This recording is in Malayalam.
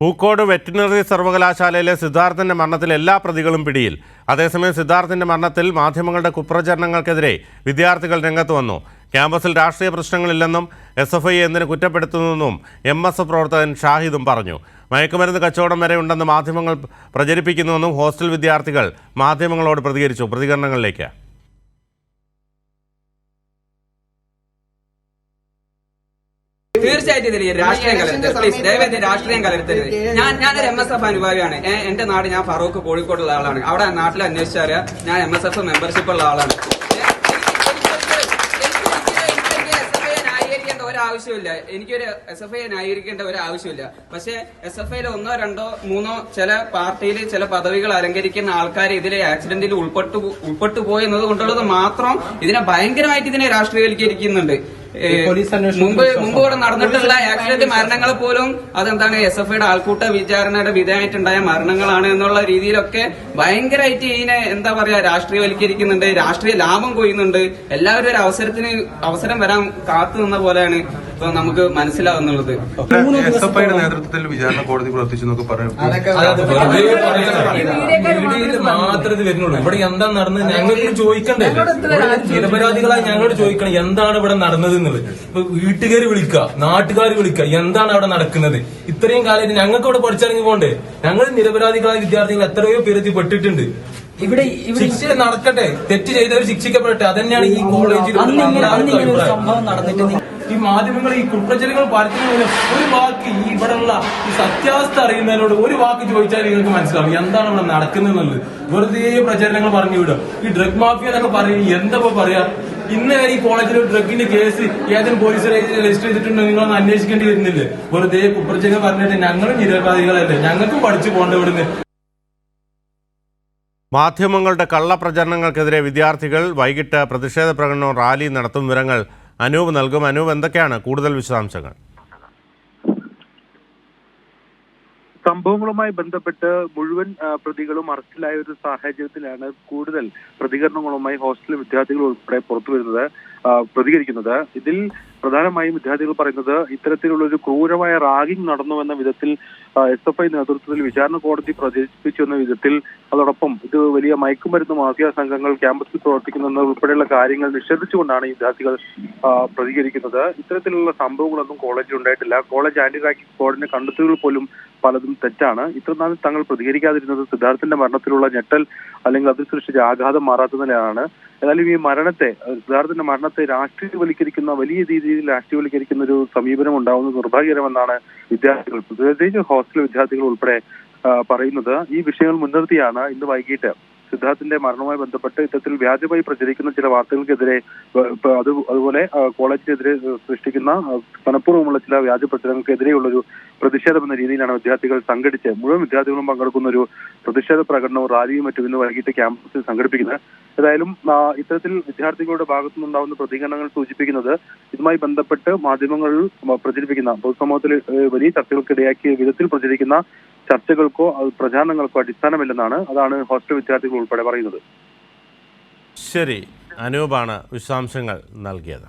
പൂക്കോട് വെറ്റിനറി സർവകലാശാലയിലെ സിദ്ധാർത്ഥന്റെ മരണത്തിൽ എല്ലാ പ്രതികളും പിടിയിൽ. അതേസമയം സിദ്ധാർത്ഥന്റെ മരണത്തിൽ മാധ്യമങ്ങളുടെ കുപ്രചരണങ്ങൾക്കെതിരെ വിദ്യാർത്ഥികൾ രംഗത്ത് വന്നു. ക്യാമ്പസിൽ രാഷ്ട്രീയ പ്രശ്നങ്ങളില്ലെന്നും SFI എന്തിന് കുറ്റപ്പെടുത്തുന്നുവെന്നും MSF പ്രവർത്തകൻ ഷാഹിദും പറഞ്ഞു. മയക്കുമരുന്ന് കച്ചവടം വരെ ഉണ്ടെന്ന് മാധ്യമങ്ങൾ പ്രചരിപ്പിക്കുന്നുവെന്നും ഹോസ്റ്റൽ വിദ്യാർത്ഥികൾ മാധ്യമങ്ങളോട് പ്രതികരിച്ചു. പ്രതികരണങ്ങളിലേക്ക്. തീർച്ചയായിട്ടും ഇതിൽ രാഷ്ട്രീയം കലർത്തരുത്. പ്ലീസ് ദയവേദി രാഷ്ട്രീയം കലർത്തരുത്. ഞാനൊരു MSF അനുഭാവിയാണ്. എന്റെ നാട്, ഞാൻ ഫറൂഖ് കോഴിക്കോടുള്ള ആളാണ്. അവിടെ നാട്ടിൽ അന്വേഷിച്ചറിയാം, ഞാൻ MSF മെമ്പർഷിപ്പ് ഉള്ള ആളാണ്. ആവശ്യമില്ല, എനിക്കൊരു SFI ന്യായീകരിക്കേണ്ട ഒരു ആവശ്യമില്ല. പക്ഷെ SFIയിൽ 1, 2, 3 ചില പാർട്ടിയിൽ ചില പദവികൾ അലങ്കരിക്കുന്ന ആൾക്കാർ ഇതിലെ ആക്സിഡന്റിൽ ഉൾപ്പെട്ടു പോയി എന്നത് കൊണ്ടുള്ളത് മാത്രം ഇതിനെ ഭയങ്കരമായിട്ട് ഇതിനെ രാഷ്ട്രീയവൽക്കരിക്കുന്നുണ്ട്. മുമ്പ് ഇവിടെ നടന്നിട്ടുള്ള ആക്സിഡന്റ് മരണങ്ങൾ പോലും അതെന്താണ് SFIയുടെ ആൾക്കൂട്ട വിചാരണയുടെ വിധേയമായിട്ടുണ്ടായ മരണങ്ങളാണ് എന്നുള്ള രീതിയിലൊക്കെ ഭയങ്കരമായിട്ട് ഇതിനെ എന്താ പറയാ രാഷ്ട്രീയവൽക്കരിക്കുന്നുണ്ട്, രാഷ്ട്രീയ ലാഭം കൊയ്യുന്നുണ്ട്. എല്ലാവരും ഒരു അവസരം വരാൻ കാത്തു നിന്ന പോലെയാണ് ഇപ്പൊ നമുക്ക് മനസ്സിലാവുന്നുള്ളത്. SFIയുടെ നേതൃത്വത്തിൽ വിചാരണ കോടതി പ്രവർത്തിച്ചു മാത്രമേ വരുന്നുള്ളൂ. ഇവിടെ എന്താ നടന്നത് ഞങ്ങൾക്ക് ചോദിക്കണ്ടേ? നിരപരാധികളായി ഞങ്ങളോട് ചോദിക്കണം എന്താണ് ഇവിടെ നടന്നത് എന്നുള്ളത്. ഇപ്പൊ വീട്ടുകാർ വിളിക്കുക, നാട്ടുകാർ വിളിക്കുക, എന്താണ് അവിടെ നടക്കുന്നത്? ഇത്രയും കാലമായിട്ട് ഞങ്ങൾക്ക് ഇവിടെ പഠിച്ചിറങ്ങി പോണ്ടേ? ഞങ്ങൾ നിരപരാധികളായ വിദ്യാർത്ഥികൾ എത്രയോ പേരെത്തി പെട്ടിട്ടുണ്ട്. ഇവിടെ ശിക്ഷ നടക്കട്ടെ, തെറ്റ് ചെയ്തവർ ശിക്ഷിക്കപ്പെടട്ടെ. അതന്നെയാണ് ഈ കോളേജിൽ ഈ മാധ്യമങ്ങൾ ഈ കുപ്രചരണങ്ങൾ പാലിക്കുന്നതിന് ഒരു വാക്ക് ഈ ഇവിടെയുള്ള ഈ സത്യാവസ്ഥ അറിയുന്നതിനോട് ഒരു വാക്ക് ചോദിച്ചാൽ നിങ്ങൾക്ക് മനസ്സിലാവും എന്താണ് ഇവിടെ നടക്കുന്നത്. വെറുതെ പ്രചരണങ്ങൾ പറഞ്ഞു വിടുക. ഈ ഡ്രഗ് മാഫിയ എന്നൊക്കെ പറയും. എന്താ പറയാ? ഇന്ന് വരെ ഈ കോളേജിൽ ഡ്രഗിന്റെ കേസ് ഏതെങ്കിലും പോലീസ് രജിസ്റ്റർ ചെയ്തിട്ടുണ്ടോ നിങ്ങളൊന്ന് അന്വേഷിക്കേണ്ടി വരുന്നില്ലേ? വെറുതെ കുപ്രചരണം പറഞ്ഞിട്ട് ഞങ്ങളും നിരപരാധികളല്ലേ, ഞങ്ങൾക്കും പഠിച്ചു പോകേണ്ട ഇവിടുന്ന്. മാധ്യമങ്ങളുടെ കള്ളപ്രചരണങ്ങൾക്കെതിരെ വിദ്യാർത്ഥികൾ വൈകിട്ട് പ്രതിഷേധ പ്രകടനവും റാലിയും നടത്തും. വിവരങ്ങൾ അനൂപ് നൽകും. അനൂപ്, എന്തൊക്കെയാണ് കൂടുതൽ വിശദാംശങ്ങൾ? സംഭവങ്ങളുമായി ബന്ധപ്പെട്ട് മുഴുവൻ പ്രതികളും അറസ്റ്റിലായ ഒരു സാഹചര്യത്തിലാണ് കൂടുതൽ പ്രതികരണങ്ങളുമായി ഹോസ്റ്റൽ വിദ്യാർത്ഥികൾ ഉൾപ്പെടെ പ്രതികരിക്കുന്നത്. ഇതിൽ പ്രധാനമായും വിദ്യാർത്ഥികൾ പറയുന്നത് ഇത്തരത്തിലുള്ള ഒരു ക്രൂരമായ റാഗിംഗ് നടന്നുവെന്ന വിധത്തിൽ SFI നേതൃത്വത്തിൽ വിചാരണ കോടതി പ്രചരിപ്പിച്ചു എന്ന വിധത്തിൽ, അതോടൊപ്പം ഇത് വലിയ മയക്കുമരുന്ന് മാഫിയ സംഘങ്ങൾ ക്യാമ്പസിൽ പ്രവർത്തിക്കുന്ന ഉൾപ്പെടെയുള്ള കാര്യങ്ങൾ നിഷേധിച്ചുകൊണ്ടാണ് ഈ വിദ്യാർത്ഥികൾ പ്രതികരിക്കുന്നത്. ഇത്തരത്തിലുള്ള സംഭവങ്ങളൊന്നും കോളേജിൽ ഉണ്ടായിട്ടില്ല. കോളേജ് ആന്റി റാഗിംഗ് സ്ക്വാഡിന്റെ കണ്ടെത്തലുകൾ പോലും പലതും തെറ്റാണ്. ഇത്രനാൾ തങ്ങൾ പ്രതികരിക്കാതിരുന്നത് സിദ്ധാർത്ഥന്റെ മരണത്തിലുള്ള ഞെട്ടൽ അല്ലെങ്കിൽ അതിൽ സൃഷ്ടിച്ച ആഘാതം മാറാത്തതിനാണ്. എന്നാലും ഈ സിദ്ധാർത്ഥന്റെ മരണത്തെ രാഷ്ട്രീയവൽക്കരിക്കുന്ന, വലിയ രീതിയിൽ രാഷ്ട്രീയവൽക്കരിക്കുന്ന ഒരു സമീപനം ഉണ്ടാവുന്നത് നിർഭാഗ്യകരമെന്നാണ് വിദ്യാർത്ഥികൾ, പ്രത്യേകിച്ച് ഹോസ്റ്റൽ വിദ്യാർത്ഥികൾ ഉൾപ്പെടെ പറയുന്നത്. ഈ വിഷയങ്ങൾ മുൻനിർത്തിയാണ് ഇന്ന് വൈകിട്ട് സിദ്ധാർത്ഥന്റെ മരണവുമായി ബന്ധപ്പെട്ട് ഇത്തരത്തിൽ വ്യാജമായി പ്രചരിക്കുന്ന ചില വാർത്തകൾക്കെതിരെ, അതുപോലെ കോളേജിനെതിരെ സൃഷ്ടിക്കുന്ന മനഃപൂർവ്വമുള്ള ചില വ്യാജ പ്രചരണങ്ങൾക്കെതിരെയുള്ളൊരു പ്രതിഷേധം എന്ന രീതിയിലാണ് വിദ്യാർത്ഥികൾ സംഘടിച്ച് മുഴുവൻ വിദ്യാർത്ഥികളും പങ്കെടുക്കുന്ന ഒരു പ്രതിഷേധ പ്രകടനവും റാലിയും മറ്റും ഇന്ന് വൈകിട്ട് ക്യാമ്പസിൽ സംഘടിപ്പിക്കുന്നത്. ഏതായാലും ഇത്തരത്തിൽ വിദ്യാർത്ഥികളുടെ ഭാഗത്തുനിന്നുണ്ടാവുന്ന പ്രതികരണങ്ങൾ സൂചിപ്പിക്കുന്നത് ഇതുമായി ബന്ധപ്പെട്ട് മാധ്യമങ്ങളിൽ പ്രചരിപ്പിക്കുന്ന, പൊതുസമൂഹത്തിൽ വലിയ ചർച്ചകൾക്കിടയാക്കിയ വിധത്തിൽ പ്രചരിക്കുന്ന ചർച്ചകൾക്കോ പ്രചാരണങ്ങൾക്കോ അടിസ്ഥാനമില്ലെന്നാണ്. അതാണ് ഹോസ്റ്റൽ വിദ്യാർത്ഥികൾ ഉൾപ്പെടെ പറയുന്നത്. ശരി, അനൂപാണ് വിശദാംശങ്ങൾ നൽകിയത്.